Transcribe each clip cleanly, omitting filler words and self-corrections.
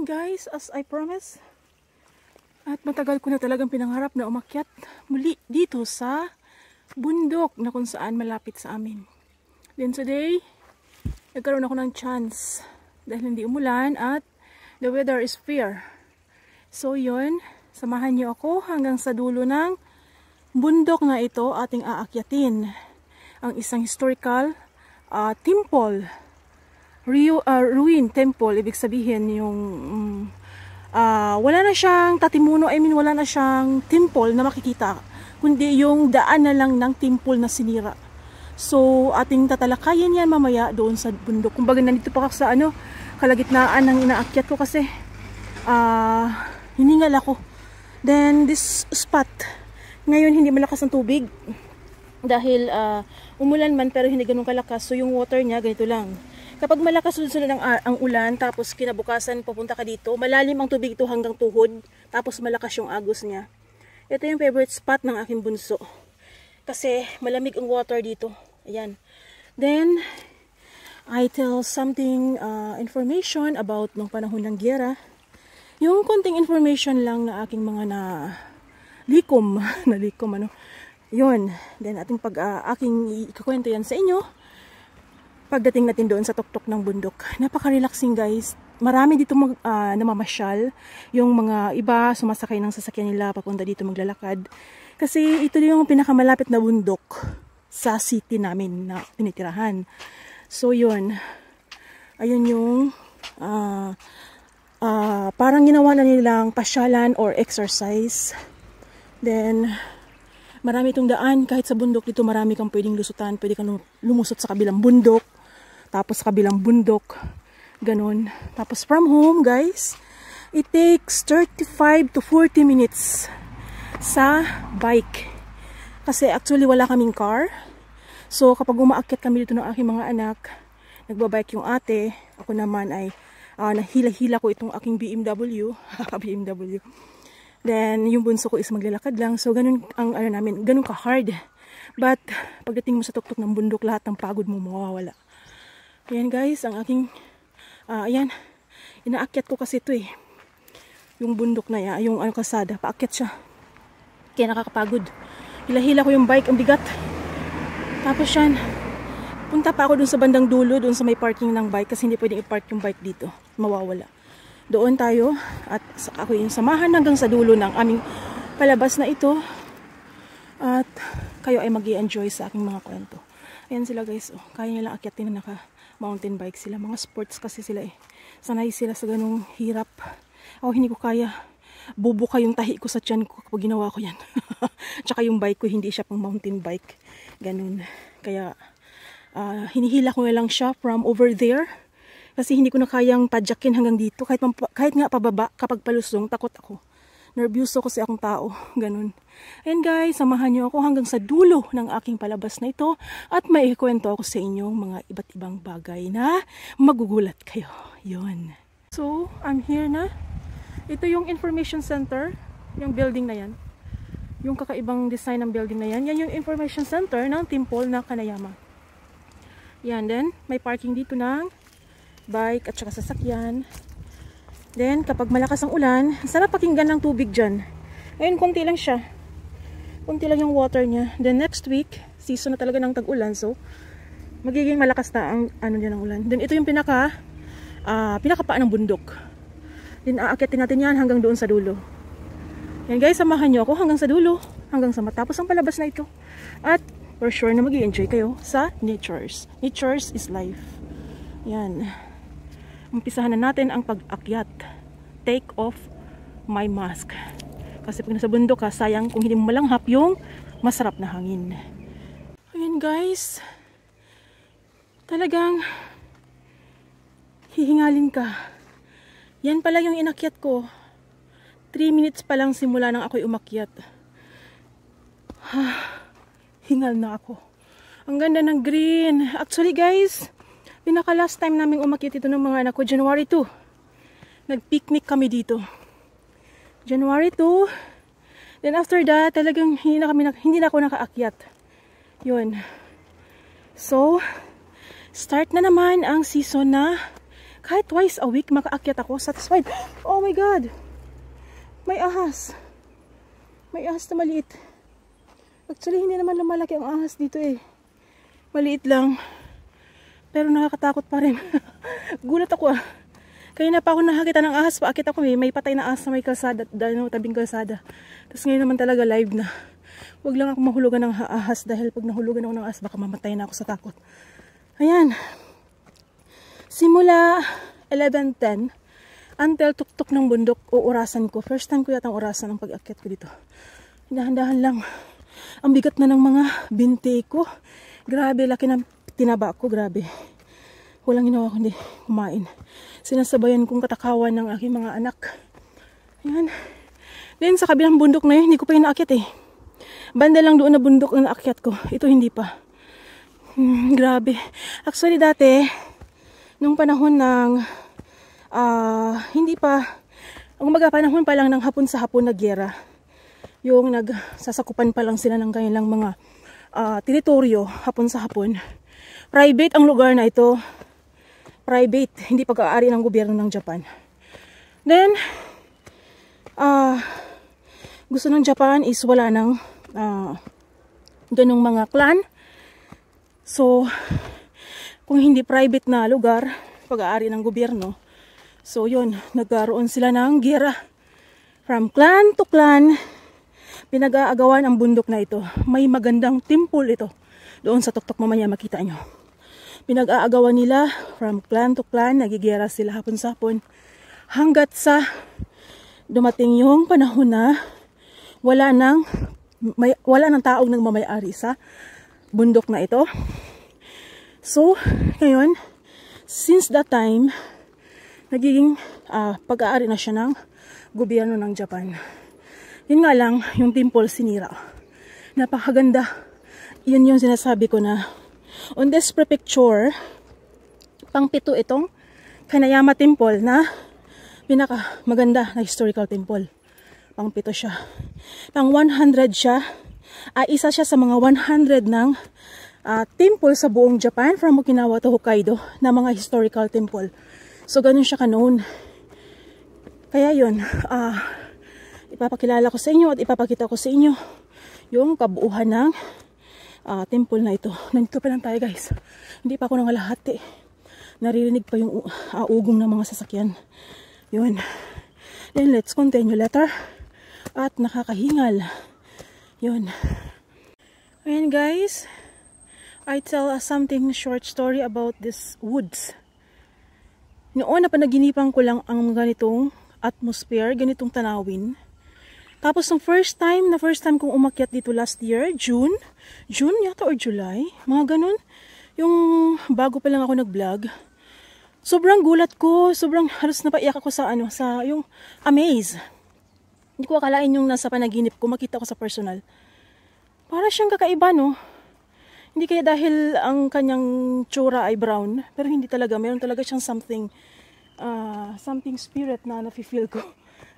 Guys, as I promise, at matagal ko na talagang pinangarap na umakyat muli dito sa bundok na kung saan malapit sa amin. Then today, nagkaroon ako ng chance dahil hindi umulan at the weather is fair. So yun, samahan niyo ako hanggang sa dulo ng bundok na ito ating aakyatin. Ang isang historical temple. Ruin temple, ibig sabihin yung wala na siyang tatimuno, wala na siyang temple na makikita, kundi yung daan na lang ng temple na sinira. So ating tatalakayin yan mamaya doon sa bundok. Kumbaga nandito pa ako sa kalagitnaan ng inaakyat ko kasi hiningal ako. Then this spot ngayon hindi malakas ang tubig dahil umulan man pero hindi ganun kalakas, so yung water niya ganito lang. Kapag malakas sunod-sunod ang ulan, tapos kinabukasan pupunta ka dito, malalim ang tubig ito hanggang tuhod, tapos malakas yung agos niya. Ito yung favorite spot ng aking bunso. Kasi malamig ang water dito. Ayan. Then, I tell something information about nung panahon ng giyera. Yung konting information lang na aking mga likom. Yun. Then, aking ikakwento yan sa inyo. Pagdating natin doon sa tuktok ng bundok, napaka-relaxing guys. Marami dito namamasyal. Yung mga iba sumasakay ng sasakyan nila papunta dito maglalakad. Kasi ito yung pinakamalapit na bundok sa city namin na tinitirahan. So yun. Ayun yung parang ginawa na nilang pasyalan or exercise. Then marami itong daan. Kahit sa bundok dito marami kang pwedeng lusutan. Pwede kang lumusot sa kabilang bundok. Tapos kabilang bundok, ganun. Tapos from home, guys, it takes 35 to 40 minutes sa bike. Kasi actually wala kaming car. So kapag umaakyat kami dito ng aking mga anak, nagbabike yung ate, ako naman ay nahila-hila ko itong aking BMW. BMW. Then yung bunso ko is maglalakad lang. So ganun ang namin, ganun ka-hard. But pagdating mo sa tuktok ng bundok, lahat ng pagod mo mawawala. Ayan guys, ang aking, ayan, inaakyat ko kasi ito eh. Yung bundok na yan, yung kalsada, paakyat siya. Kaya nakakapagod. Hila-hila ko yung bike, ang bigat. Tapos yan, punta pa ako dun sa bandang dulo, dun sa may parking ng bike, kasi hindi pwedeng i-park yung bike dito. Mawawala. Doon tayo, at ako yung samahan hanggang sa dulo ng aming palabas na ito. At kayo ay mag-i-enjoy sa aking mga kwento. Ayan sila guys, oh, kaya nilang akyatin na naka-mountain bike sila. Mga sports kasi sila eh. Sanay sila sa ganung hirap. Ako hindi ko kaya. Bubuka yung tahi ko sa tiyan ko kapag ginawa ko yan. Tsaka yung bike ko, hindi siya pang mountain bike. Ganun. Kaya hinihila ko na lang siya from over there. Kasi hindi ko na kayang padyakin hanggang dito. Kahit nga pababa, kapag palusong, takot ako. Nervyuso kasi akong tao. Ganun. Ayan guys, samahan niyo ako hanggang sa dulo ng aking palabas na ito at may ikwento ako sa inyong mga iba't ibang bagay na magugulat kayo. Yun. So, I'm here na. Ito yung information center, yung building na yan. Yung kakaibang design ng building na yan. Yan yung information center ng temple na Kanayama. Yan, then may parking dito ng bike at saka sasakyan. Then, kapag malakas ang ulan, sarap pakinggan ng tubig dyan. Ngayon, konti lang siya. Konti lang yung water niya. Then, next week, season na talaga ng tag-ulan. So, magiging malakas na ang ng ulan. Then, ito yung pinakapaan ng bundok. Then, aakyatin natin yan hanggang doon sa dulo. Yan guys, samahan nyo ako hanggang sa dulo. Hanggang sa matapos ang palabas na ito. At, for sure na mag-i-enjoy kayo sa natures. Natures is life. Yan. Umpisahan na natin ang pag-akyat. Take off my mask. Kasi pag nasa bundok ka, sayang kung hindi mo malanghap yung masarap na hangin. Ayan guys. Talagang hihingalin ka. Yan pala yung inakyat ko. 3 minutes pa lang simula nang ako'y umakyat. Hingal na ako. Ang ganda ng green. Actually guys, pinaka last time naming umakyat ito ng mga anak ko, January 2. Nag-picnic kami dito. January 2. Then after that, talagang hindi na ako nakaakyat. Yun. So, start na naman ang season na Kahit twice a week makaakyat ako, satisfied. Oh my God! May ahas. May ahas na maliit. Actually, hindi naman lumalaki ang ahas dito eh. Maliit lang. Pero nakakatakot pa rin. Gulat ako ah. Kaya na pa ako nakakita ng ahas. Paakit ako may patay na ahas na may kalsada. Tabing kalsada. Tapos ngayon naman talaga live na. Huwag lang ako mahulugan ng ahas. Dahil pag nahulugan ako ng ahas, baka mamatay na ako sa takot. Ayan. Simula 11:10 until tuktok ng bundok, uurasan ko. First time ko yata orasan ang pag-akyat ko dito. Dahan-dahan lang. Ang bigat na ng mga binti ko. Grabe, laki ng tinaba ko. Grabe. Walang ginawa kundi kumain. Sinasabayan kong katakawan ng aking mga anak. Ayan. Then sa kabilang bundok na yun, hindi ko pa yung naakyat eh. Banda lang doon na bundok ang naakyat ko. Ito hindi pa. Grabe. Actually dati, nung panahon ng hindi pa, ang panahon pa lang ng hapon sa hapon na giyera, yung nagsasakupan pa lang sila ng kanilang mga teritoryo hapon sa hapon. Private ang lugar na ito. Private, hindi pag-aari ng gobyerno ng Japan. Then, gusto ng Japan is wala ng ganong mga clan. So, kung hindi private na lugar, pag-aari ng gobyerno, so yun, nagkaroon sila ng giyera. From clan to clan, pinag-aagawan ang bundok na ito. May magandang temple ito. Doon sa tuktok mamaya makita nyo. Pinag-aagawan nila from clan to clan, nagigiyera sila hapon sa hapon. Hanggat sa dumating yung panahon na wala nang taong nagmamayari sa bundok na ito. So, ngayon, since that time, nagiging pag-aari na siya ng gobyerno ng Japan. Yun nga lang, yung temple sinira. Napakaganda. Yun yung sinasabi ko na on this prefecture, pang-pito itong Kanayama Temple na pinaka maganda na historical temple. Pang-pito siya. Pang-100 siya. Isa siya sa mga 100 ng temple sa buong Japan from Okinawa to Hokkaido na mga historical temple. So, ganun siya ka-known. Kaya yun, ipapakilala ko sa inyo at ipapakita ko sa inyo yung kabuuhan ng temple na ito. Nandito pa lang tayo guys. Hindi pa ako nangalahati. Naririnig pa yung ugong ng mga sasakyan. Yun. Then let's continue later. At nakakahingal. Yun. Ayan guys. I tell something short story about this woods. Noon na panaginipan ko lang ang ganitong atmosphere, ganitong tanawin. Tapos ng first time kong umakyat dito last year, June yata or July, mga ganun. Yung bago pa lang ako nag-vlog. Sobrang gulat ko, sobrang halos napaiyak ako sa yung amaze. Hindi ko akalain yung nasa panaginip ko, makita ko sa personal. Para siyang kakaiba, no? Hindi kaya dahil ang kanyang tsura ay brown, pero hindi talaga, meron talaga siyang something spirit na nafe-feel ko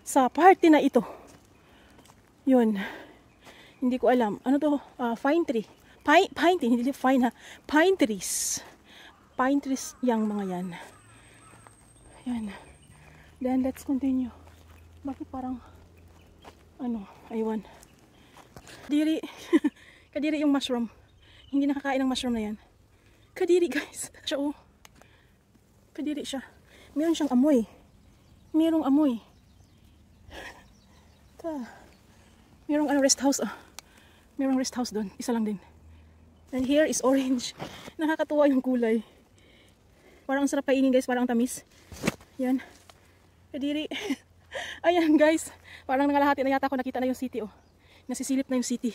sa party na ito. Yun. Hindi ko alam. Ano to? Pine tree. Pine tree. Hindi fine ha. Pine trees. Pine trees yung mga yan. Yan. Then let's continue. Bakit parang aywan. Kadiri. Kadiri yung mushroom. Hindi nakakain ng mushroom na yan. Kadiri guys. Siya oh. Kadiri siya. Meron siyang amoy. Merong amoy. Merong rest house. Merong rest house doon. Isa lang din. And here is orange. Nakakatuwa yung kulay. Parang sarap kainin guys. Parang tamis. Yan. Kadiri. Ayan guys. Parang nangalahati na yata ako. Nakita na yung city oh. Nasisilip na yung city.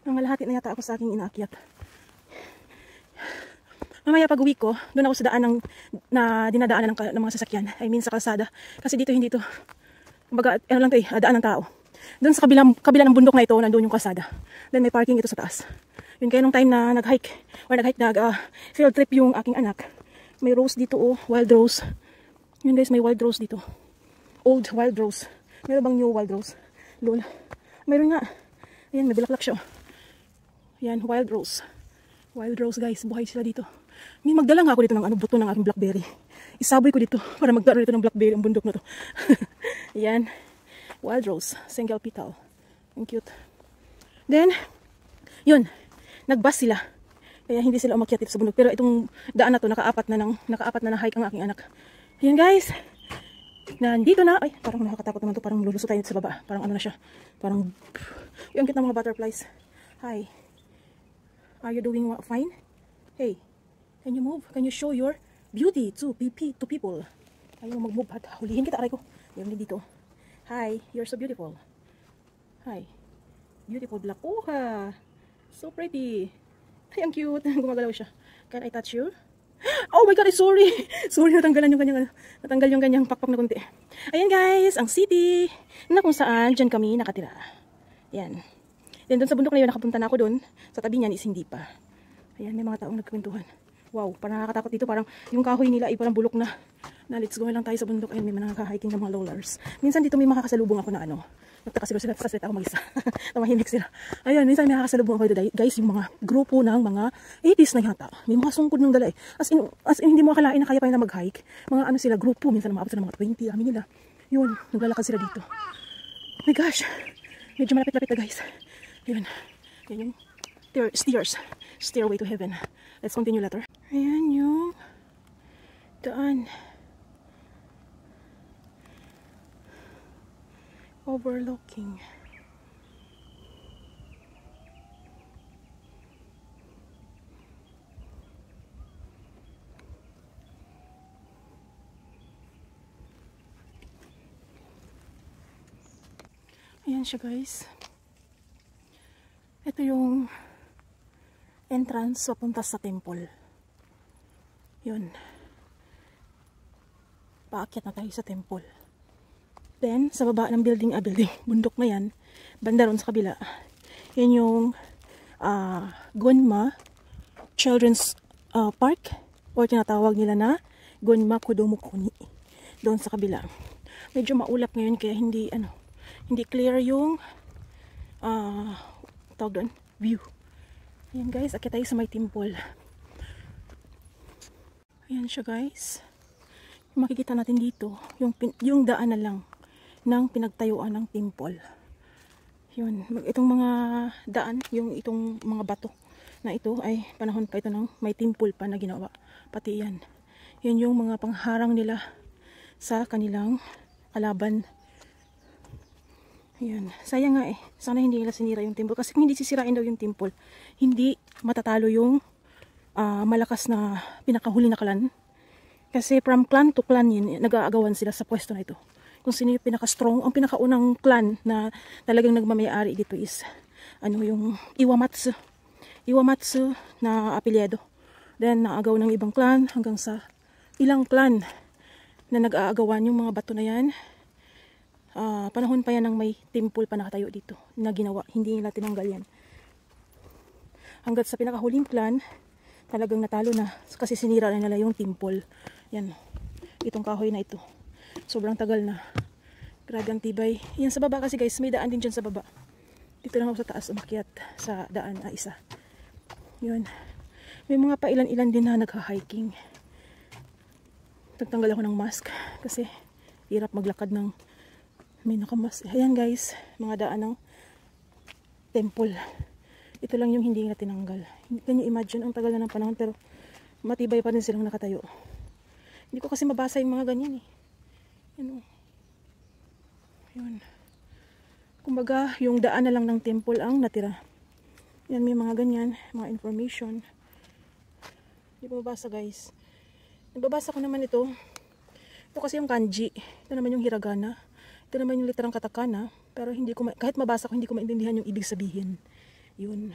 Nangalahati na yata ako sa aking inaakyat. Mamaya pag uwi ko, doon ako sa daan na dinadaanan ng mga sasakyan. I mean sa kalsada. Kasi dito hindi to. Kumbaga, lang to daan ng tao. Doon sa kabila ng bundok na ito, nandoon yung kalsada. Then may parking ito sa taas. Yun kaya nung time na nag-hike, field trip yung aking anak. May rose dito oh, wild rose. Yun guys, may wild rose dito. Old wild rose. Meron bang new wild rose? Lol. Meron nga. Ayan, may bulaklak siya. Yan, wild rose. Wild rose guys, buhay sila dito. May magdala nga ako dito ng buto ng aking blackberry. Isaboy ko dito para magkaroon ito ng blackberry ang bundok na to. Ayan. Wild rose, single petal. Ang cute. Then, yun. Nagbus sila. Kaya hindi sila umakyat dito sa bundok. Pero itong daan na to, nakaapat na hike ang aking anak. Ayan guys. Nandito na. Ay, parang nakakatakot naman to. Parang lulusot tayo sa baba. Parang ano na siya. Parang, yung cute ng mga butterflies. Hi. Are you doing fine? Hey. Can you move? Can you show your beauty to people? Ayaw mag-move at hulihin kita, aray ko. Yung dito. Hi, you're so beautiful. Hi. Beautiful black. Oh, so pretty. Ay, ang cute. Gumagalaw siya. Can I touch you? Oh my God, sorry. Sorry, natanggal yung kanyang pakpak na kunti. Ayan guys, ang city na kung saan dyan kami nakatira. Ayan. Then doon sa bundok na yun, nakapunta na ako doon. Sa tabi niyan is hindi pa. Ayan, may mga taong nagkwentuhan. Wow, parang nakakatakot dito. Parang yung kahoy nila ay parang bulok na. Let's go lang tayo sa bundok. Ayun, may mga nakaka-hiking ng mga lowlers. Minsan dito may makakasalubong ako na ano. Nagtaka sila kasi ako mag-isa. Tumahimik sila. Ayun, minsan may makakasalubong ako dito. Guys, yung mga grupo ng mga 80s na yata. May mga sungkod ng dala eh. As in hindi mo akalain na kaya pa nila mag-hike. Mga ano sila, grupo. Minsan maabot sila ng mga 20. Amin nila. Yun, naglalakad sila dito. Oh my gosh. Medyo malapit-lapit na guys. Yun. Yan yung stairs. Stairway to heaven. Let's continue later. Ayan yung daan. Overlooking. Ayan siya guys. Ito yung entrance papunta sa temple. Yun. Paakyat na tayo sa temple. Then, sa baba ng building, bundok na yan, banda ron sa kabila. Yan yung Gunma Children's Park, or tinatawag nila na Gunma Kodomo Kuni. Doon sa kabila. Medyo maulap ngayon kaya hindi clear yung tawag doon, view. Ayan guys, akyat tayo sa may temple. Ayan siya guys. Makikita natin dito yung daan na lang ng pinagtayuan ng temple. Yun, itong mga daan, itong mga bato na ito ay panahon pa ito ng may temple pa na ginawa. Pati yan. Yan yung mga pangharang nila sa kanilang kalaban. Ayan. Sayang nga eh. Sana hindi nila sinira yung temple. Kasi kung hindi sisirain daw yung temple, hindi matatalo yung malakas na pinakahuli na clan. Kasi from clan to clan yun, nag-aagawan sila sa pwesto na ito. Kung sino yung pinaka-strong, ang pinakaunang clan na talagang nagmamayari dito is yung Iwamatsu. Iwamatsu na apelyido. Then naagaw ng ibang clan hanggang sa ilang clan na nag-aagawan yung mga bato na yan. Panahon pa yan ng may temple pa nakatayo dito na ginawa. Hindi nila tinanggal yan. Hanggat sa pinakahuling clan, talagang natalo na kasi sinira na nila yung temple. Yan. Itong kahoy na ito. Sobrang tagal na. Grabe ang tibay. Yan sa baba kasi guys, may daan din dyan sa baba. Dito lang ako sa taas umakyat sa daan na isa. Yun. May mga pailan-ilan din na nagha-hiking. Tagtanggal ako ng mask kasi hirap maglakad ng may nakamask. Ayan guys, mga daan ng temple. Ito lang yung hindi na tinanggal. Can you imagine, ang tagal na ng panahon pero matibay pa rin silang nakatayo. Hindi ko kasi mabasa yung mga ganyan eh. Yan o. Yun. Kumbaga, yung daan na lang ng temple ang natira. Yan, may mga ganyan, mga information. Hindi ko mabasa guys. Nababasa ko naman ito. Ito kasi yung kanji. Ito naman yung hiragana. Ito naman yung literang katakana. Pero hindi ko kahit mabasa ko, hindi ko maintindihan yung ibig sabihin. Yun.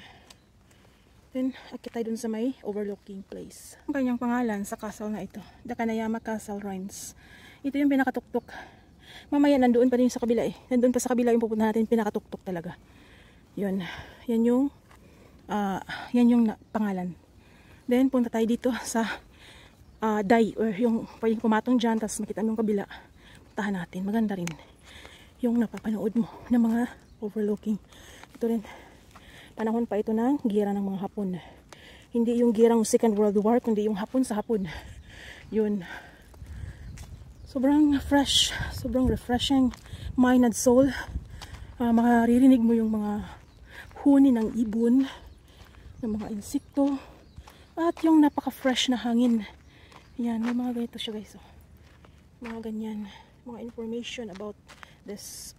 Then, akit tayo dun sa may overlooking place. Ang kanyang pangalan sa castle na ito. The Kanayama Castle Ruins. Ito yung pinakatuktok. Mamaya nandoon pa rin sa kabila eh. Nandoon pa sa kabila yung pupunta natin, pinakatuktok talaga. Yun. Yan yung pangalan. Then, punta tayo dito sa Dai, or yung pwedeng pumatong dyan, tapos makita mo yung kabila. Puntahan natin. Maganda rin yung napapanood mo ng mga overlooking. Ito rin. Panahon pa ito ng gira ng mga Hapon. Hindi yung girang Second World War, kundi yung Hapon sa Hapon. Yun. Sobrang fresh, sobrang refreshing mind and soul. Makaririnig mo yung mga huni ng ibon, ng mga insekto, at yung napaka-fresh na hangin. Yan, may mga ganito siya guys. Mga ganyan, mga information about this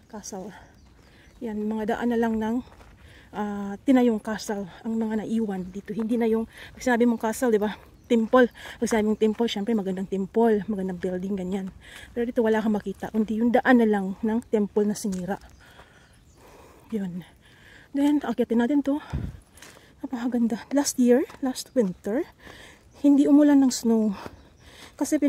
castle. Yan, mga daan na lang ng tinayong castle ang mga naiwan dito. Hindi na yung, pag sinabi mong castle, di ba? Temple. Pag sinabi mong temple, syempre magandang temple, magandang building, ganyan. Pero dito wala kang makita, kundi yung daan na lang ng temple na sinira. Yun. Then, akyatin natin to. Napakaganda. Last winter, hindi umulan ng snow. Kasi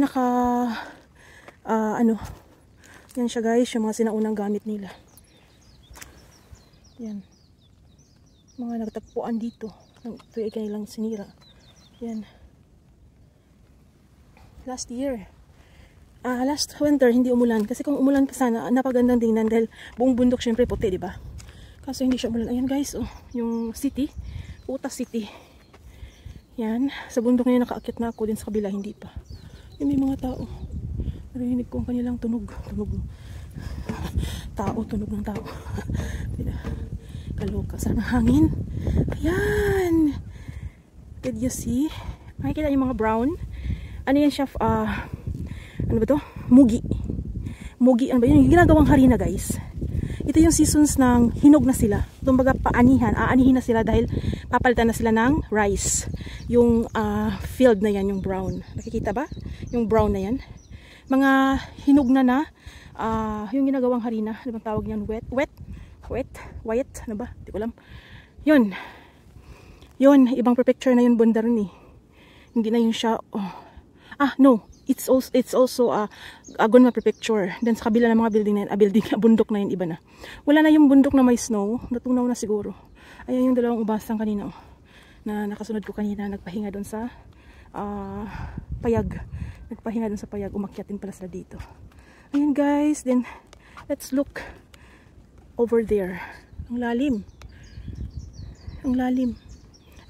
yan siya guys, yung mga sinaunang gamit nila. Yan. Mga nagtagpuan dito. Ito ay kanilang sinira. Yan. Last winter, hindi umulan. Kasi kung umulan pa sana, napagandang tingnan dahil buong bundok syempre puti, di ba? Kaso hindi siya umulan. Ayan guys, yung city. Utas City. Yan. Sa bundok na yun, nakaakyat na ako din sa kabila, hindi pa. Yung may mga tao. Narinig ko ang kanilang tunog. Tunog ng tao. Kaloka. Saan ang hangin? Ayan. Did you see? Makikita yung mga brown. Ano yan siya? Ano ba to? Mugi. Mugi. Ano ba yun? Yung ginagawang harina guys. Ito yung seasons ng hinog na sila. Kumbaga aanihin na sila dahil papalitan na sila ng rice. Yung field na yan, yung brown. Nakikita ba? Yung brown na yan. Mga hinog na yung ginagawang harina. Ano bang tawag niyan? White? Ano ba? Hindi ko alam. Yun, ibang picture na yun bunda rin eh. Hindi na yun siya, no. It's also Gunma Prefecture. Then sa kabila ng mga building na yun, bundok na yun, iba na. Wala na yung bundok na may snow, natunaw na siguro. Ayan yung dalawang ubasang kanina na nakasunod ko kanina, nagpahinga doon sa payag. Nagpahinga doon sa payag, umakyat din pala sila dito. Ayan guys, then let's look over there. Ang lalim. Ang lalim.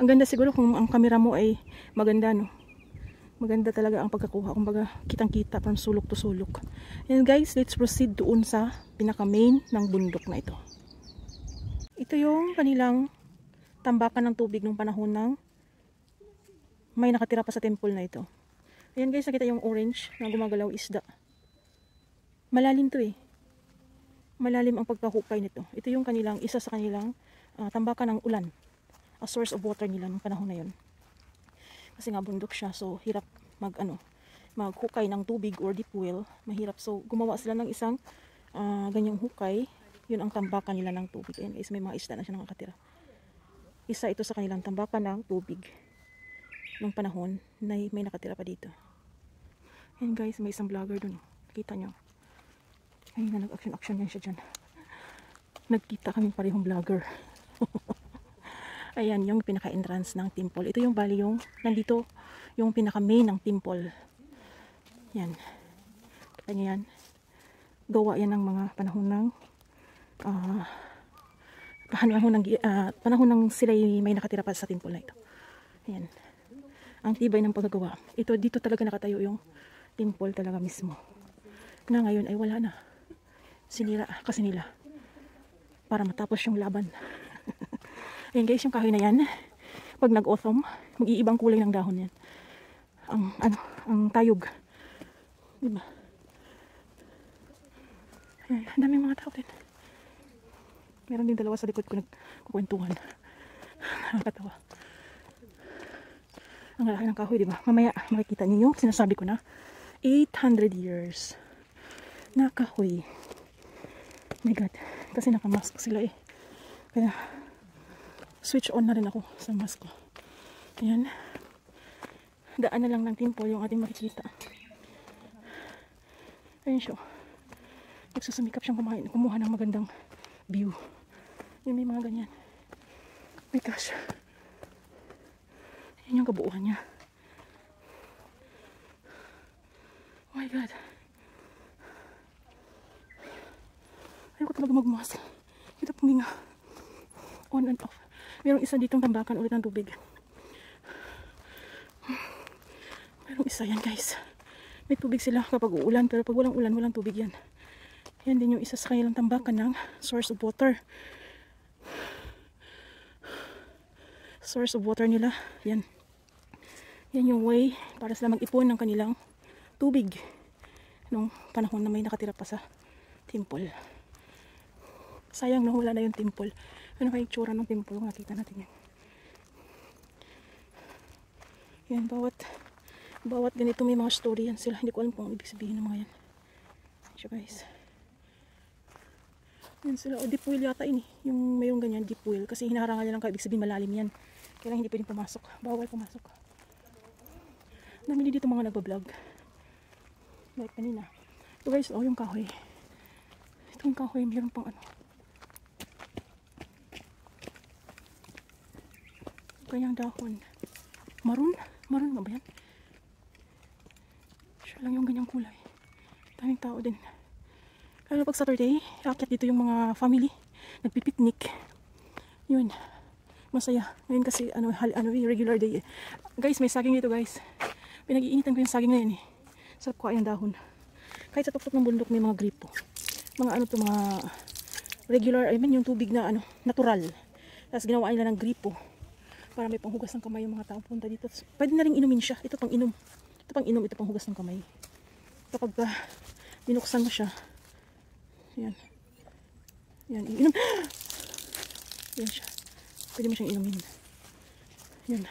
Ang ganda siguro kung ang camera mo ay maganda, no? Maganda talaga ang pagkakuha. Kumbaga, kitang-kita from sulok to sulok. And guys, let's proceed doon sa pinaka-main ng bundok na ito. Ito yung kanilang tambakan ng tubig nung panahon ng may nakatira pa sa temple na ito. Ayan guys, nakita yung orange na gumagalaw isda. Malalim to eh. Malalim ang pagkahukay nito. Ito yung isa sa kanilang tambakan ng ulan. A source of water nila nung panahon na yun. Kasi nga bundok siya, so hirap maghukay ng tubig or deep well, mahirap. So gumawa sila ng isang ganyang hukay, yun ang tambakan nila ng tubig. Ayan guys, may mga isda na siya nakatira. Isa ito sa kanilang tambakan ng tubig nung panahon na may nakatira pa dito. Ayan guys, may isang vlogger dun. Nakita nyo. Ayun na, nag-action yan siya dyan. Nagkita kami parehong vlogger. Ayan, yung pinaka-entrance ng temple. Ito yung bali yung, nandito, yung pinaka-main ng temple. Yan. Kita nyo yan. Gawa yan ng mga panahon ng, panahon ng sila may nakatira pa sa temple na ito. Ayan. Ang tibay ng paggagawa. Ito, dito talaga nakatayo yung temple talaga mismo. Na ngayon ay wala na. Sinira kasi nila. Para matapos yung laban. Ayan guys, yung kahoy na yan, pag nag-autumn, mag-iibang kulay ng dahon yan. Ang tayog. Diba? Ayan, ang daming mga tao din. Meron din dalawa sa likod ko nagkukwentuhan. Nakakatawa. Ang lalaki ng kahoy, diba? Mamaya makikita niyo yung sinasabi ko na 800 years na kahoy. Oh my God. Kasi nakamask sila eh. Kaya switch on na rin ako sa mask ko. Ayan. Daan na lang ng temple yung ating makikita. Ayan siya. Nagsusumikap siyang kumuha ng magandang view. Yun, may mga ganyan. Oh my gosh. Ayan yung kabuuan niya. Oh my God. Ayaw ko talaga magmask. Ito puminga. On and off. Merong isa ditong tambakan ulit ng tubig. Merong isa yan guys. May tubig sila kapag uulan, pero pag walang ulan, walang tubig yan. Yan din yung isa sa kanilang tambakan ng source of water. Source of water nila, yan. Yan yung way para sila mag-ipon ng kanilang tubig nung panahon na may nakatira pa sa temple. Sayang no, wala na yung temple. Ano kaya yung tsura ng temple? Nakita natin yan. Yan, bawat ganito may mga story yan sila. Hindi ko alam kung ibig sabihin ng mga yan. So guys, yan sila. O deep well yata ini. Yung mayroong ganyan, deep well. Kasi hinaharangan nila lang kayo. Ibig sabihin malalim yan. Kaya hindi pwedeng pumasok. Bawal pumasok. Namili dito mga nagbablog. Like kanina. So guys, oh yung kahoy. Itong kahoy, mayroon pang ano. Kanyang dahon. Maroon? Maroon nga ba yan? Siya lang yung ganyang kulay. Daming tao din. Kaya pag Saturday, aakyat dito yung mga family. Nagpipiknik. Yun. Masaya. Ngayon kasi regular day eh. Guys, may saging dito guys. Pinag-iinitan ko yung saging na yan eh. Sarap ko yung dahon. Kahit sa tuktok ng bundok may mga gripo. Mga ano to, mga regular, I mean yung tubig na ano, natural. Tapos ginawa nila ng gripo. Para may panghugas ng kamay yung mga tao punta dito. Pwede na rin inumin siya. Ito pang inom. Ito pang inom, ito pang hugas ng kamay. Kapag binuksan mo siya. Yan. Yan, inom. Yan siya. Pwede mo siyang inumin. Yan.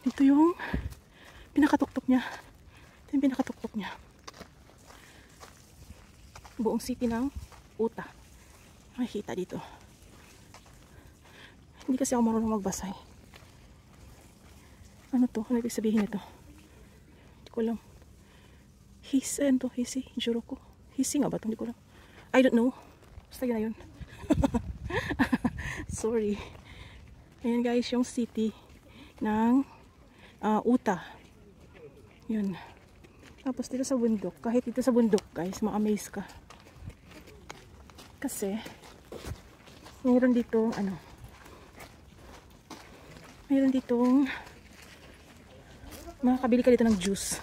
Ito yung pinakatuktok niya. Ito yung pinakatuktok niya. Buong city ng Utah. Makikita dito. Hindi kasi ako marunong magbasa eh. Ano to? Ano ibig sabihin ito? Hindi ko alam. Hisi, ano to? Hisi? Juroko? Hisi nga ba ito? Hindi ko alam. I don't know. Basta yun na yun. Sorry. Ayan guys, yung city ng Utah. Yun. Tapos dito sa bundok. Kahit dito sa bundok guys, ma-amaze ka. Kasi mayroon dito mayroon ditong makakabili ka dito ng juice.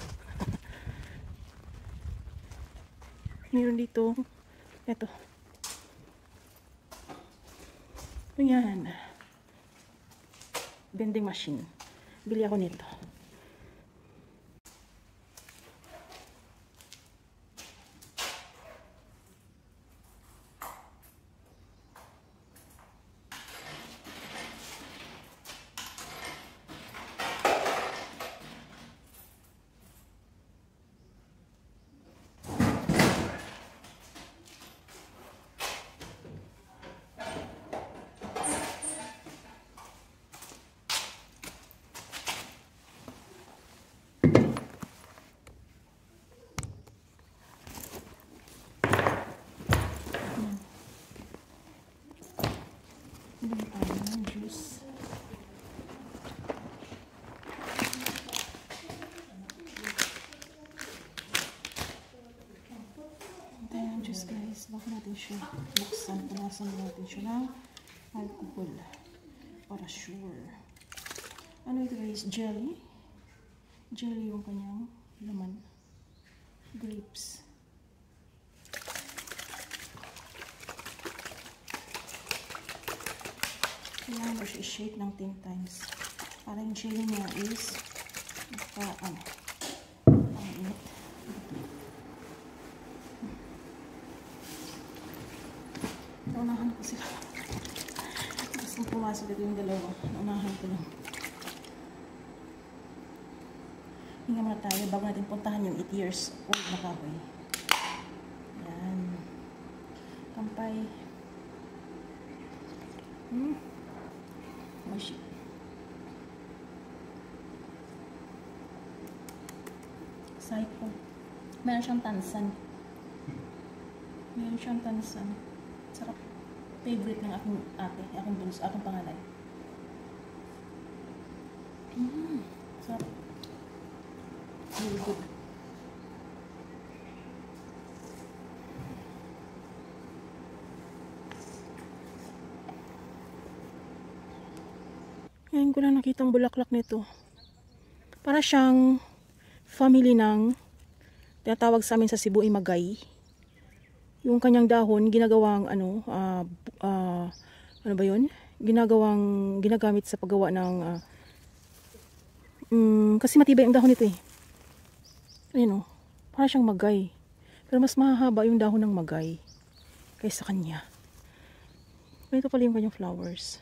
Mayroon dito eto. Ayan. Vending machine. Bili ako nito. Juice guys, bakit natin siya buksan, punasan natin siya ng alcohol para sure. Ano ito guys? Jelly yung kanyang laman, grapes. Kailangan mo siya i-shake ng 10 times para yung jelly niya is init. Naunahan ko sila. Gusto pumasok dito yung dalawa. Naunahan ko lang. Hinga muna tayo bago natin puntahan yung 8 years old na kahoy. Yan. Kampay. Worship. Psycho. Meron siyang tansan. Sarap. Favorite ng aking ate, aking bunso, aking panganay. Sarap. Very good. Ngayon ko lang nakita ang bulaklak nito. Para siyang family ng tinatawag sa amin sa Cebu ay magay. Yung kanyang dahon ginagawang ano ba yun? Ginagamit sa paggawa ng kasi matibay ang dahon nito eh. Ayun, para siyang magay. Pero mas mahahaba yung dahon ng magay kaysa kanya. Ito pala yung kanyang flowers.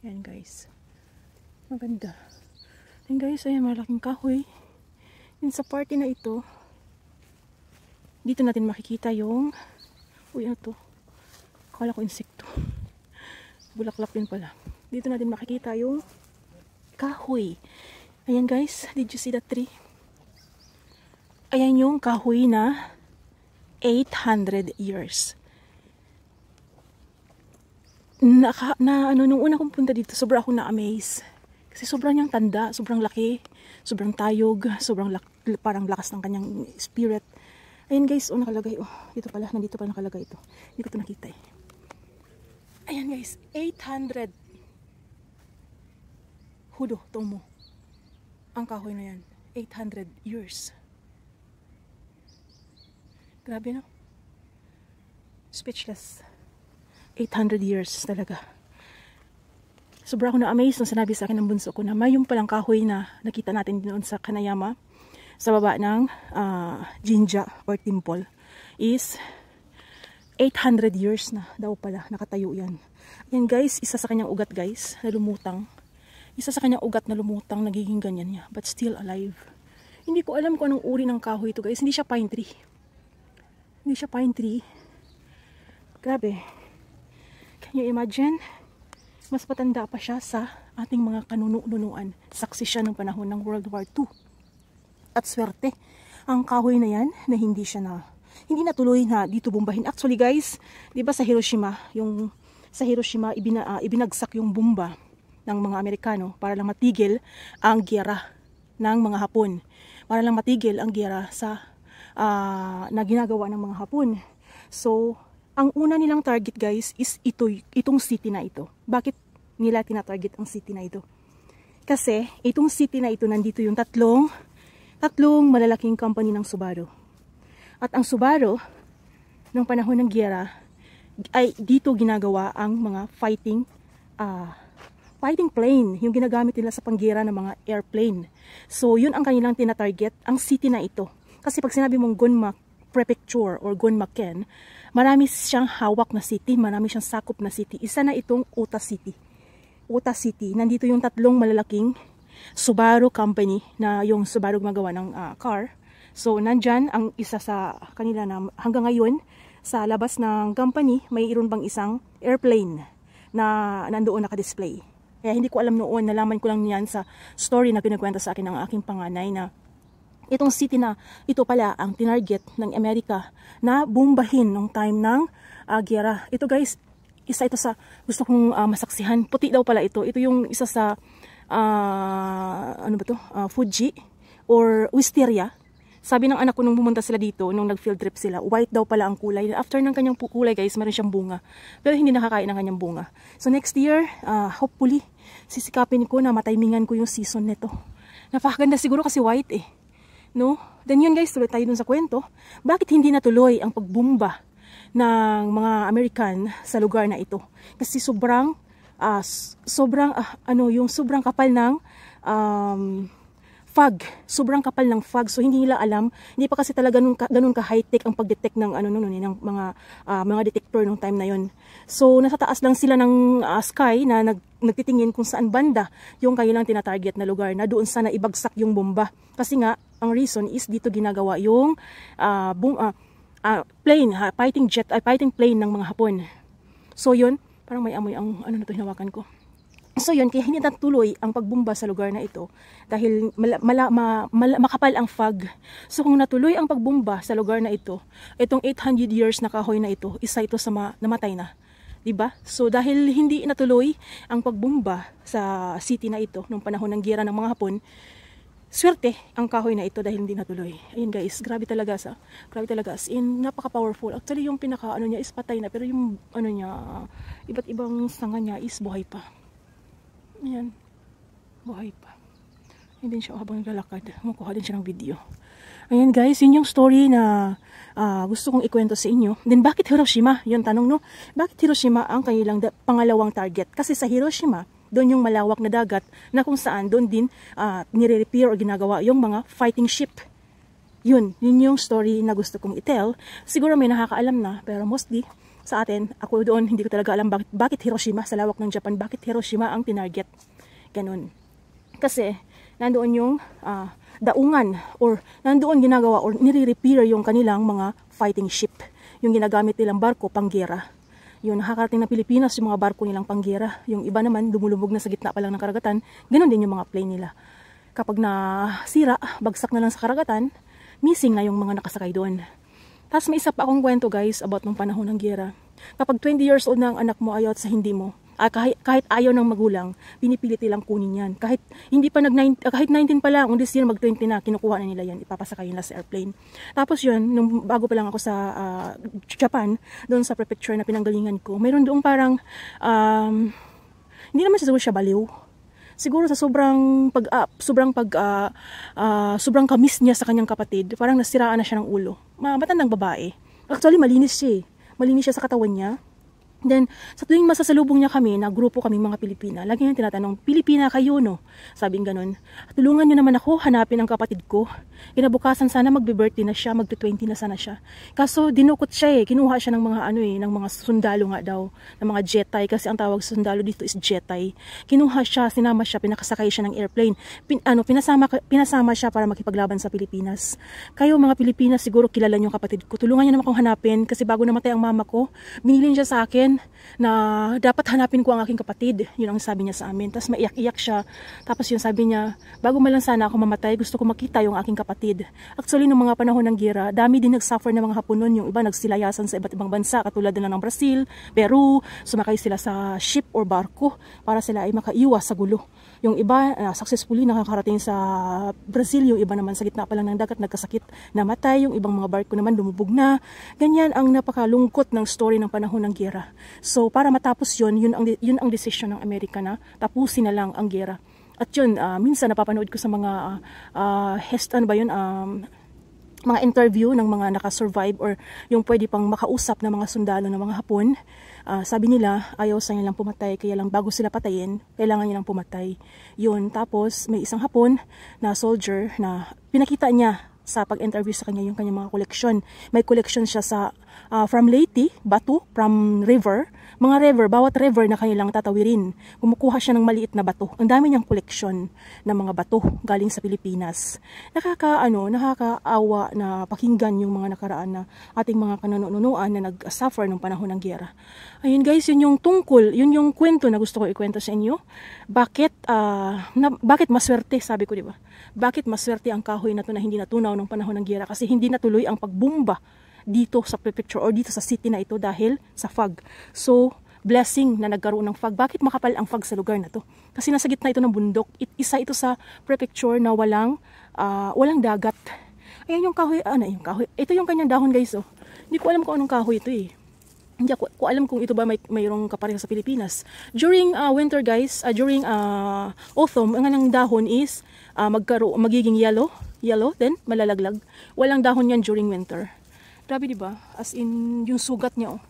Yan guys. Maganda. Yan guys, ayan, malaking kahoy. Yun sa party na ito, dito natin makikita yung, uy, ano to? Akala ko insekto. Bulaklak din pala. Dito natin makikita yung kahoy. Ayan guys, did you see that tree? Ayan yung kahoy na 800 years. Nung una kong punta dito, sobrang ako na-amaze. Kasi sobrang niyang tanda, sobrang laki, sobrang tayog, parang lakas ng kanyang spirit. Ayan guys, nakalagay. Dito pala, nandito pala nakalagay ito. Hindi ko ito nakita eh. Ayan guys, 800. Hudo, tomo. Ang kahoy na yan. 800 years. Grabe no? Speechless. 800 years talaga. Sobra ako na-amaze nung sinabi sa akin ng bunso ko na may yung palang kahoy na nakita natin doon sa Kanayama sa baba ng Jinja or temple is 800 years na daw pala nakatayo yan. Yan guys, isa sa kanyang ugat guys na lumutang. Isa sa kanyang ugat na lumutang nagiging ganyan niya but still alive. Hindi ko alam kung anong uri ng kahoy ito guys. Hindi siya pine tree. Hindi siya pine tree. Grabe. Can you imagine? Mas patanda pa siya sa ating mga kanunu-nunuan. Saksi siya ng panahon ng World War II. At swerte, ang kahoy na yan na hindi natuloy na dito bombahin. Actually guys, di ba sa Hiroshima, ibinagsak yung bomba ng mga Amerikano para lang matigil ang giyera ng mga Hapon. Para lang matigil ang giyera na ginagawa ng mga Hapon. So, ang una nilang target guys is itong city na ito. Bakit nila tina-target ang city na ito? Kasi itong city na ito nandito yung tatlong malalaking company ng Subaru. At ang Subaru ng panahon ng giyera ay dito ginagawa ang mga fighting plane, yung ginagamit nila sa panggiyera ng mga airplane. So yun ang kanilang tina-target, ang city na ito. Kasi pag sinabi mong Gunma Prefecture or Gunma-ken, marami siyang hawak na city, marami siyang sakop na city. Isa na itong Ota City. Ota City, nandito yung tatlong malalaking Subaru company na yung Subaru gumagawa ng car. So nandyan ang isa sa kanila na hanggang ngayon sa labas ng company, mayroon bang isang airplane na nandoon naka-display. Kaya hindi ko alam noon, nalaman ko lang niyan sa story na kinukwenta sa akin ng aking panganay na itong city na ito pala ang tinarget ng Amerika na bombahin nung time ng giyera. Ito guys, isa ito sa gusto kong masaksihan. Puti daw pala ito. Ito yung isa sa Fuji or Wisteria. Sabi ng anak ko nung pumunta sila dito, nung nag-field trip sila, white daw pala ang kulay. After ng kanyang kulay guys, meron siyang bunga. Pero hindi nakakain ng kanyang bunga. So next year, hopefully, sisikapin ko na matimingan ko yung season nito. Napakaganda siguro kasi white eh. No? Then yun guys, tuloy tayo dun sa kwento. Bakit hindi natuloy ang pagbomba ng mga American sa lugar na ito? Kasi sobrang kapal ng fog. Sobrang kapal ng fog. So hindi nila alam, hindi pa kasi talaga ganun ka high-tech ang pag-detect ng ng mga detector nung time na yon. So nasa taas lang sila ng sky na nagtitingin kung saan banda yung kanilang tinatarget na lugar na doon sana ibagsak yung bomba. Kasi nga ang reason is dito ginagawa yung fighting plane ng mga Hapon. So yun, parang may amoy ang hinawakan ko. So yun, kaya hindi natuloy ang pagbomba sa lugar na ito dahil makapal ang fog. So kung natuloy ang pagbomba sa lugar na ito, itong 800 years na kahoy na ito, isa ito sa namatay na. Diba? So dahil hindi natuloy ang pagbomba sa city na ito nung panahon ng giyera ng mga Hapon, swerte ang kahoy na ito dahil hindi natuloy. Ayun guys, grabe talaga as in napaka-powerful. Actually yung pinaka niya is patay na, pero yung iba't ibang sanga niya is buhay pa. Ayan, buhay pa. Ayun din siya habang naglalakad. Makuha din siya ng video. Ayan guys, yun yung story na gusto kong ikwento sa inyo. Then bakit Hiroshima? Yun tanong no. Bakit Hiroshima ang kanilang pangalawang target? Kasi sa Hiroshima, doon yung malawak na dagat na kung saan doon din nire-repair o ginagawa yung mga fighting ship. Yun yung story na gusto kong i-tell. Siguro may nakakaalam na, pero mostly sa atin, ako doon hindi ko talaga alam bakit Hiroshima sa lawak ng Japan, bakit Hiroshima ang tinarget. Ganun. Kasi nandoon yung daungan or nandoon ginagawa or nire-repair yung kanilang mga fighting ship. Yung ginagamit nilang barko panggera. Yung nakakarating na Pilipinas yung mga barko nilang panggera. Yung iba naman lumulubog na sa gitna pa lang ng karagatan. Ganun din yung mga plane nila. Kapag nasira, bagsak na lang sa karagatan, missing na yung mga nakasakay doon. Tapos may isa pa akong kwento guys about nung panahon ng giyera. Kapag 20 years old na ang anak mo ayaw sa hindi mo, kahit ayaw ng magulang, pinipilit nilang kunin yan. Kahit hindi pa kahit 19 pa lang, this year mag 20 na, kinukuha na nila yan, ipapasakay nila sa airplane. Tapos yun, nung bago pa lang ako sa Japan, doon sa prefecture na pinanggalingan ko, mayroon doong parang hindi naman siya baliw. Siguro sa sobrang kamis niya sa kanyang kapatid, parang nasiraan na siya ng ulo. Matandang babae. Actually, malinis siya. Malinis siya sa katawan niya. Then, sa tuwing masasalubong niya kami, na grupo kaming mga Pilipina, lagi niya tinatanong, Pilipina kayo, no? Sabing ganun. Tulungan niyo naman ako, hanapin ang kapatid ko. Kinabukasan sana magbe-birthday na siya, magte-20 na sana siya. Kaso, dinukot siya Kinuha siya ng mga ng mga sundalo nga daw, ng mga jetay, kasi ang tawag sa sundalo dito is jetay. Kinuha siya, sinama siya, pinakasakay siya ng airplane. Pinasama siya para makipaglaban sa Pilipinas. Kayo mga Pilipinas, siguro kilala niyo ang kapatid ko. Tulungan niyo naman akong hanapin, kasi bago namatay ang mama ko, binilin siya sa akin na dapat hanapin ko ang aking kapatid. Yun ang sabi niya sa amin. Tapos maiyak-iyak siya. Tapos yun sabi niya, bago man lang sana ako mamatay, gusto ko makita yung aking kapatid. Actually, noong mga panahon ng giyera, dami din nag-suffer ng mga Hapon nun. Yung iba nagsilayasan sa iba't ibang bansa, katulad na ng Brazil, Peru, sumakay sila sa ship or barko para sila ay makaiwas sa gulo. Yung iba, successfully nakakarating sa Brazil, yung iba naman sa gitna pa lang ng dagat, nagkasakit, namatay, yung ibang mga barko naman lumubog na. Ganyan ang napakalungkot ng story ng panahon ng giyera. So, para matapos yun ang decision ng Amerika na tapusin na lang ang giyera. At yun, minsan napapanood ko sa mga mga interview ng mga nakasurvive or yung pwede pang makausap ng mga sundalo ng mga Hapon. Sabi nila, ayaw sa nilang pumatay, kaya lang bago sila patayin, kailangan nilang pumatay. Yun, tapos may isang Hapon na soldier na pinakita niya sa pag-interview sa kanya yung kanyang mga koleksyon. May koleksyon siya sa from Leyte, bato, from river. Mga river, bawat river na kanilang tatawirin. Kumukuha siya ng maliit na bato. Ang dami niyang koleksyon ng mga bato galing sa Pilipinas. Nakakaawa na pakinggan yung mga nakaraan na ating mga kanononuan na nag-suffer ng panahon ng giyera. Ayun guys, yun yung yun yung kwento na gusto ko ikwento sa inyo. Bakit maswerte, sabi ko, di ba? Bakit maswerte ang kahoy na to na hindi natunaw ng panahon ng giyera? Kasi hindi natuloy ang pagbomba dito sa prefecture or dito sa city na ito dahil sa fog. So, blessing na nagkaroon ng fog. Bakit makapal ang fog sa lugar na to? Kasi nasa gitna ito ng bundok. Isa ito sa prefecture na walang dagat. Ayan yung kahoy. Yung kahoy. Ito yung kanyang dahon guys. Oh. Hindi ko alam kung anong kahoy ito Hindi ko alam kung ito ba mayroong kapareho sa Pilipinas. During winter guys, during autumn, ang kanyang dahon is magiging yellow, then malalaglag. Walang dahon yan during winter. Grabe diba? As in, yung sugat niya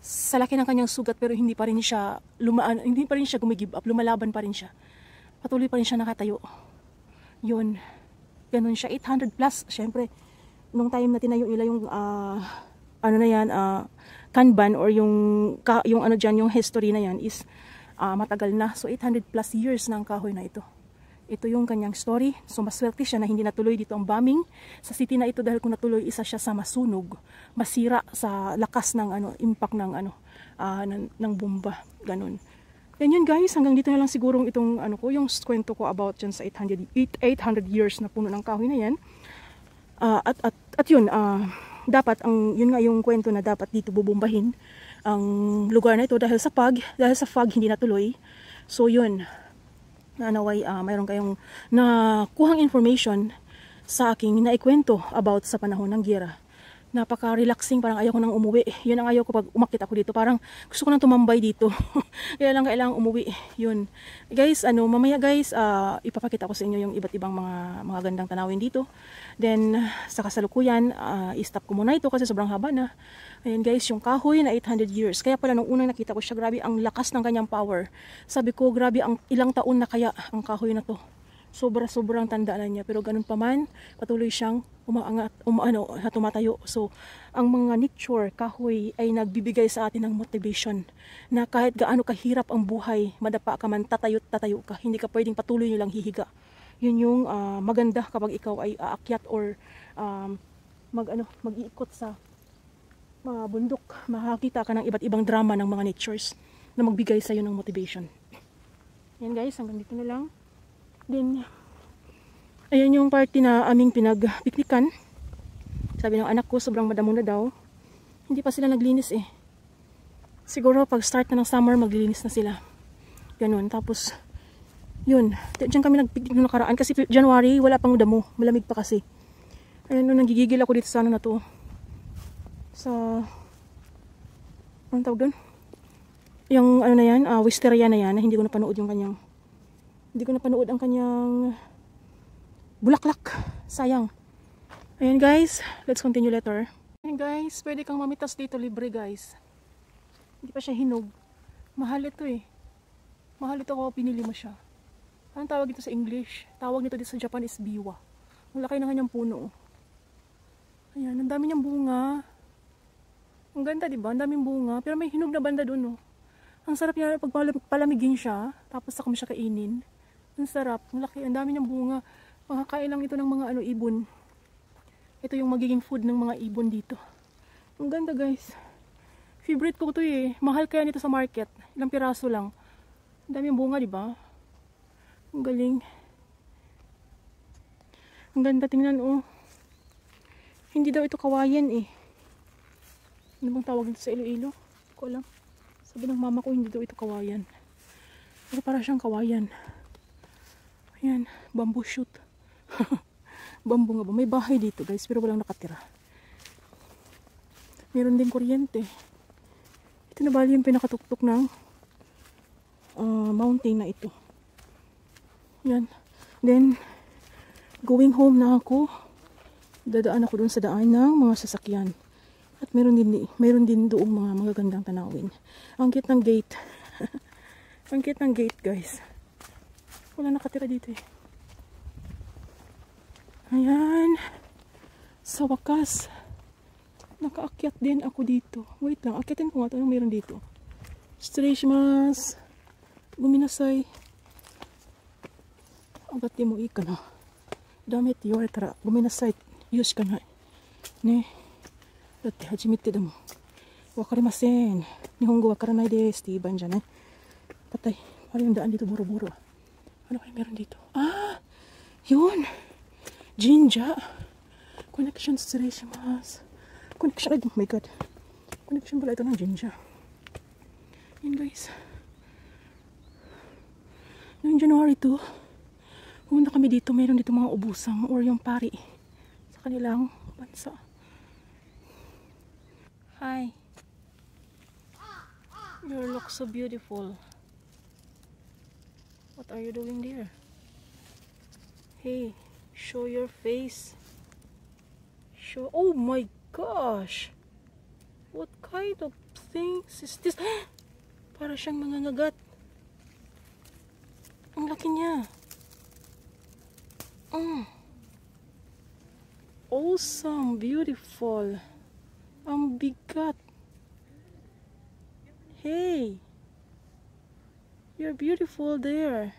sa laki ng kanyang sugat pero hindi pa rin siya gumigive up, lumalaban pa rin siya. Patuloy pa rin siya nakatayo. Yun. Ganun siya. 800 plus. Syempre, nung time na tinayo nila yung kanban or yung history na yan is matagal na. So 800 plus years na ang kahoy na ito. Ito yung kanyang story. So maswerte siya na hindi natuloy dito ang bombing sa city na ito dahil kung natuloy isa siya sa masunog, masira sa lakas ng impact ng bomba. Ganun. Yan yun guys, hanggang dito na lang sigurong itong yung kwento ko about dyan sa 800 years na puno ng kahoy na yan. At yun, dapat yun nga yung kwento na dapat dito bubombahin ang lugar na ito dahil sa fog hindi natuloy. So yun. Naway mayroon kayong nakuhang information sa aking naikwento about sa panahon ng giyera. napaka-relaxing, parang ayaw ko nang umuwi. Yun ang ayaw ko pag umakyat ako dito. Parang gusto ko nang tumambay dito. Kaya lang kailangang umuwi. Yun. Guys, mamaya guys, ipapakita ko sa inyo yung iba't ibang mga gandang tanawin dito. Then, sa kasalukuyan, i-stop ko muna ito kasi sobrang haba na. Ayan guys, yung kahoy na 800 years. Kaya pala nung unang nakita ko siya, grabe ang lakas ng kanyang power. Sabi ko, grabe ang ilang taon na kaya ang kahoy na to. Sobrang tanda na niya, pero ganun pa man patuloy siyang umaangat, tumatayo. So ang mga nature, kahoy ay nagbibigay sa atin ng motivation na kahit gaano kahirap ang buhay, madapa ka man, tatayo ka, hindi ka pwedeng patuloy nilang hihiga. Yun yung maganda kapag ikaw ay aakyat or mag-iikot sa mga bundok, makakita ka ng iba't ibang drama ng mga natures na magbigay sa iyo ng motivation. Yan guys, hanggang dito na lang. Then, ayan yung party na aming pinagpiknikan. Sabi ng anak ko, sobrang madamo na daw. Hindi pa sila naglinis eh. Siguro pag start na ng summer, maglilinis na sila. Ganun. Tapos, yun. Diyan kami nagpiknik nung nakaraan. Kasi January, wala pang damo. Malamig pa kasi. Ayan, nung nagigigil ako dito sa na to. Sa, anong tawag doon? Yung na yan, wisteria na yan. Na hindi ko napanood yung kanyang ang kanyang bulaklak. Sayang. Ayan guys, let's continue later. Ayan guys, pwede kang mamitas dito libre guys. Hindi pa siya hinog. Mahal ito eh. Mahal ito kung pinili mo siya. Anong tawag ito sa English? Tawag nito dito sa Japan is biwa. Ang laki ng kanyang puno. Ayan, ang dami niyang bunga. Ang ganda diba? Ang daming bunga. Pero may hinog na banda dun oh. Ang sarap niya pag palamigin siya. Tapos saka mo siya kainin. Ang sarap, ang laki, ang dami ng bunga. Makakain lang ito ng mga ibon. Ito yung magiging food ng mga ibon dito. Ang ganda guys. Favorite ko ito eh. Mahal kaya nito sa market. Ilang piraso lang. Ang dami ng bunga, di ba? Ang galing. Ang ganda tingnan oh. Hindi daw ito kawayan eh. Ano bang tawag nito sa Iloilo? Hindi ko alam. Sabi ng mama ko hindi daw ito kawayan. Pero para siyang kawayan. Ayan, bamboo shoot. Bamboo nga ba? May bahay dito guys, pero walang nakatira. Meron din kuryente. Ito na bali yung pinakatuktok ng mountain na ito. Yan. Then, going home na ako. Dadaan ako dun sa daan ng mga sasakyan. At meron din doong mga magagandang tanawin. Ang cute ng gate. Ang cute ng gate guys. Wala nakatira dito eh. Ayan. Sa wakas, nakaakyat din ako dito. Wait lang, akyatin ko nga ito. Anong meron dito? Strashmas. Guminasay. Agati mo ika na. Damit yore tara. Guminasay. Yush ka na. Ne. Dati hajimite da mo. Wakarimasen. Nihongo wakaranai desu. Tiban dyan eh. Patay. Wala yung daan dito buro-buro. Ano kayo meron dito? Ah! Yun! Jinja! Connection strashmas. Connection. Oh my god. Connection pala ito ng jinja. Yan guys. Noong January 2, pumunta kami dito. Mayroon dito mga ubusang or yung pari sa kanilang bansa. Hi. You look so beautiful. What are you doing there? Hey, show your face. Show. Oh my gosh. What kind of things is this? Para siyang mangangagat. Ang laki niya. Awesome, beautiful. Ang bigat. Hey. You're beautiful there.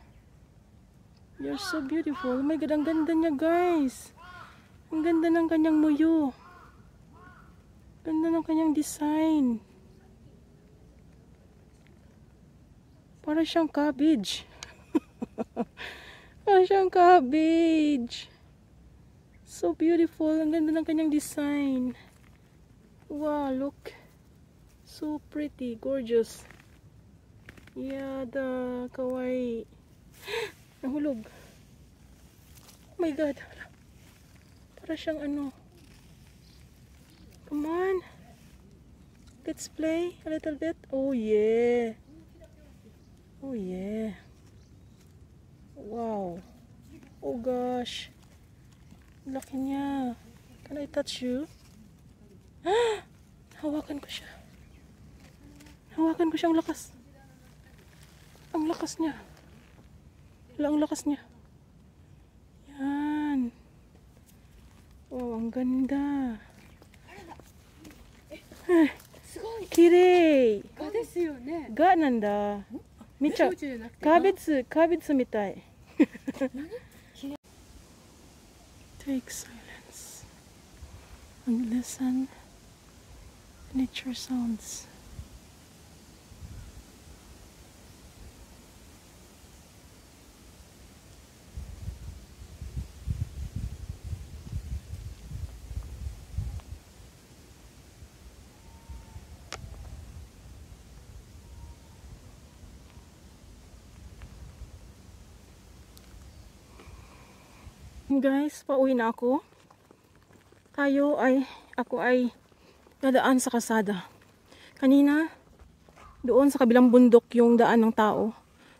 You're so beautiful. Oh my god, ang ganda niya guys. Ang ganda ng kanyang muyo. Ganda ng kanyang design. Para siyang cabbage. Para siyang cabbage. So beautiful. Ang ganda ng kanyang design. Wow, look. So pretty, gorgeous. Yada, kawaii. Nahulog. Oh my god. Para siyang Come on. Let's play a little bit. Oh yeah. Oh yeah. Wow. Oh gosh. Laki niya. Can I touch you? Hawakan ko siya. Hawakan ko siya. Ang lakas. Ang lakas niya. Wala, ang lakas niya. Yan. Wow, ang ganda. Kirei. Ga nanda. Micha. Kabetsu mitai. Take silence and listen nature sounds. Guys, pauwi na ako. Ako ay dadaan sa kalsada. Kanina, doon sa kabilang bundok yung daan ng tao.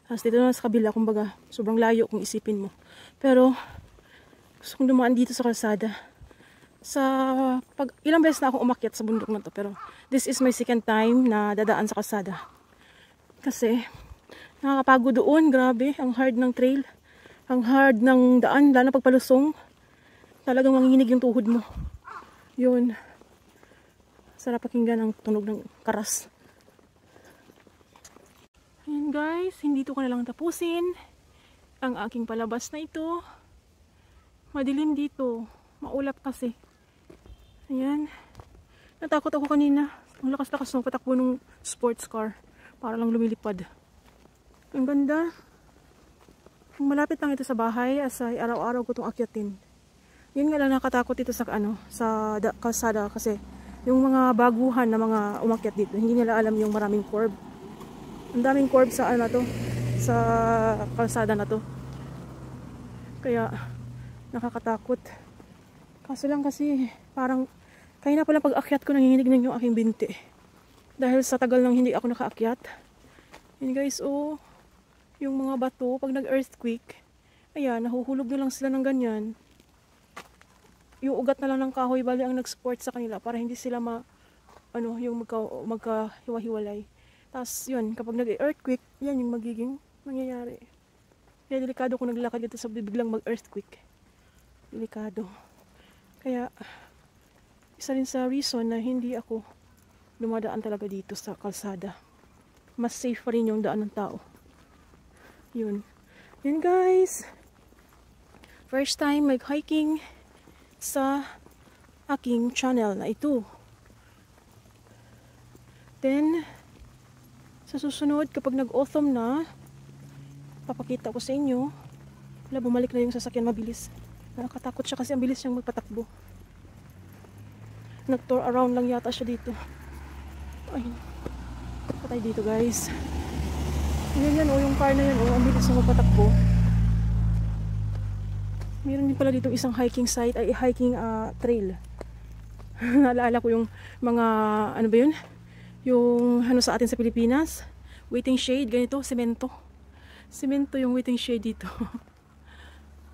Tapos dito na sa kabila, kumbaga, sobrang layo kung isipin mo. Pero, gusto kong dumaan dito sa kalsada. Ilang beses na ako umakyat sa bundok na to. Pero, this is my second time na dadaan sa kalsada. Kasi, nakakapagod doon. Grabe, ang hard ng trail. Ang hard ng daan, lalo na pagpalusong. Talagang manginginig yung tuhod mo. Yun. Sarap pakinggan ang tunog ng karas. Ayan guys, hindi ko na lang tapusin ang aking palabas na ito. Madilim dito. Maulap kasi. Ayan. Natakot ako kanina. Ang lakas-lakas ng patakbo ng sports car. Para lang lumilipad. Ang ganda. Malapit lang ito sa bahay, asay araw-araw ko itong akyatin. Yun nga lang nakatakot ito sa kalsada kasi yung mga baguhan na mga umakyat dito, hindi nila alam yung maraming curb. Ang daming curb sa sa kalsada na to. Kaya nakakatakot. Kaso lang kasi parang kaya na pala pag akyat ko nanginginig na yung aking binti. Dahil sa tagal nang hindi ako nakaakyat. Yun guys, oh. Yung mga bato, pag nag-earthquake, ayan, nahuhulog na lang sila ng ganyan. Yung ugat na lang ng kahoy, bali ang nag-support sa kanila para hindi sila yung magkahiwa-hiwalay. Tapos, yun, kapag nag-earthquake, yan yung magiging mangyayari. Kaya delikado kung naglakad dito sa biglang mag-earthquake. Delikado. Kaya, isa rin sa reason na hindi ako dumadaan talaga dito sa kalsada. Mas safe pa rin yung daan ng tao. Yun. Yun guys. First time mag-hiking sa aking channel na ito. Then, sa susunod, kapag nag-autumn na, papakita ko sa inyo. Wala, bumalik na yung sasakyan mabilis. Nakakatakot siya kasi ang bilis niyang magpatakbo. Nag-tour around lang yata siya dito. Ayun. Patay dito guys. Yan, yung car na yan, ang bilis na magpatakbo. Meron din pala dito isang hiking site, hiking trail. Naalala ko yung mga, ano ba yun? Yung sa atin sa Pilipinas, waiting shade, ganito, semento. Semento yung waiting shade dito.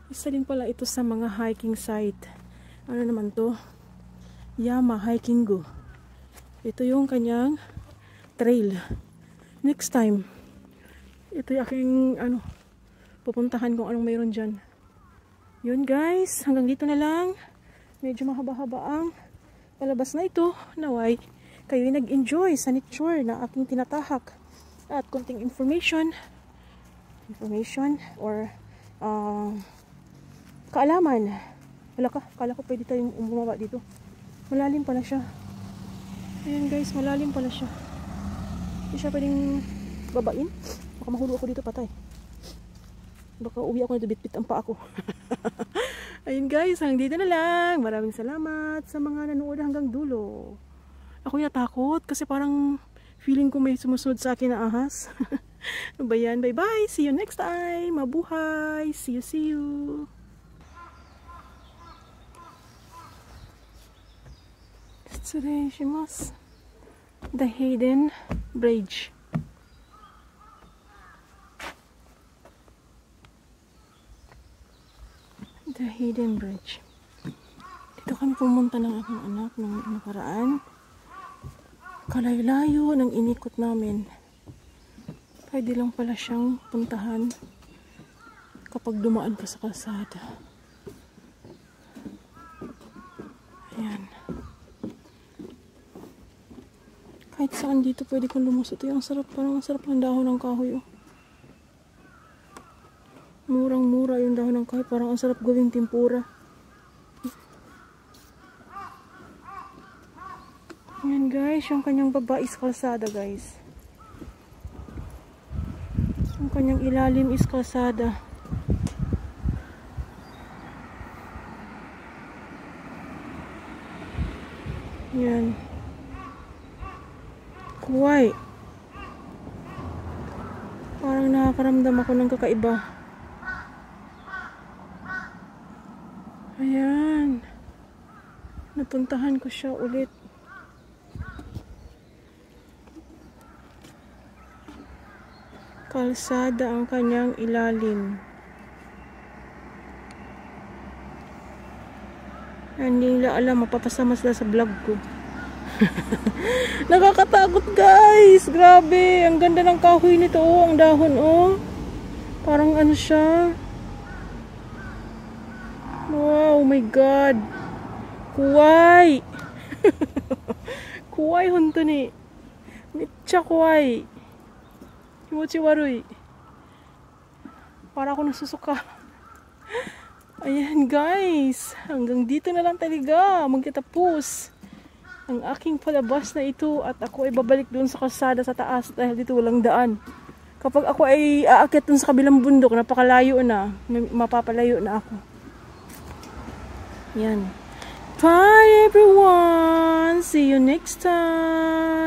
Isa din pala ito sa mga hiking site. Ano naman to? Yama Hiking Go. Ito yung kanyang trail. Next time, ito yung aking pupuntahan kung anong mayroon dyan. Yun guys, hanggang dito na lang. Medyo mahaba-haba ang palabas na ito. Naway, kayo nag-enjoy sa nature na aking tinatahak. At konting information or kaalaman. Kala ko pwede tayong bumaba dito. Malalim pala siya. Ayan guys, malalim pala siya. Hindi siya pwedeng babain. Baka mahulog ako dito, patay. Baka uwi ako na bit-bit ang paa ko. Ayun guys, hanggang dito na lang. Maraming salamat sa mga nanood hanggang dulo. Ako natakot kasi parang feeling ko may sumusunod sa akin na ahas. Ano ba yan? Bye bye! See you next time! Mabuhay! See you! Tsureishimasu. The Hidden Bridge. The Hidden Bridge. Dito kami pumunta ng aking anak nung nakaraan. Kalaylayo ng inikot namin. Pwede lang pala siyang puntahan kapag dumaan ka sa kalsada. Ayan. Kahit saan dito pwede kang lumusot. Ang sarap, parang ang sarap ng dahon ng kahoy. Oh. Murang-mura yung dahon ng kahoy. Parang ang sarap gawing tempura. Ayan guys, yung kanyang baba is kalsada guys. Yung kanyang ilalim is kalsada. Ayan. Kuway. Parang nakakaramdam ako ng kakaiba. Ayan. Napuntahan ko siya ulit. Kalsada ang kanyang ilalim. Hindi nila alam, mapapasama sila sa vlog ko. Nakakatakot guys, grabe, ang ganda ng kahoy nito, oh. Ang dahon, oh, parang ano siya, wow, oh my god, kuway. Kuway honto ni mecha kuway, kimochi warui, para ako nasusuka. Ayan guys, hanggang dito na lang talaga magkatapos ang aking palabas na ito, at ako ay babalik doon sa kalsada sa taas dahil dito walang daan. Kapag ako ay aakyat doon sa kabilang bundok, napakalayo na, mapapalayo na ako. Yan. Bye everyone! See you next time!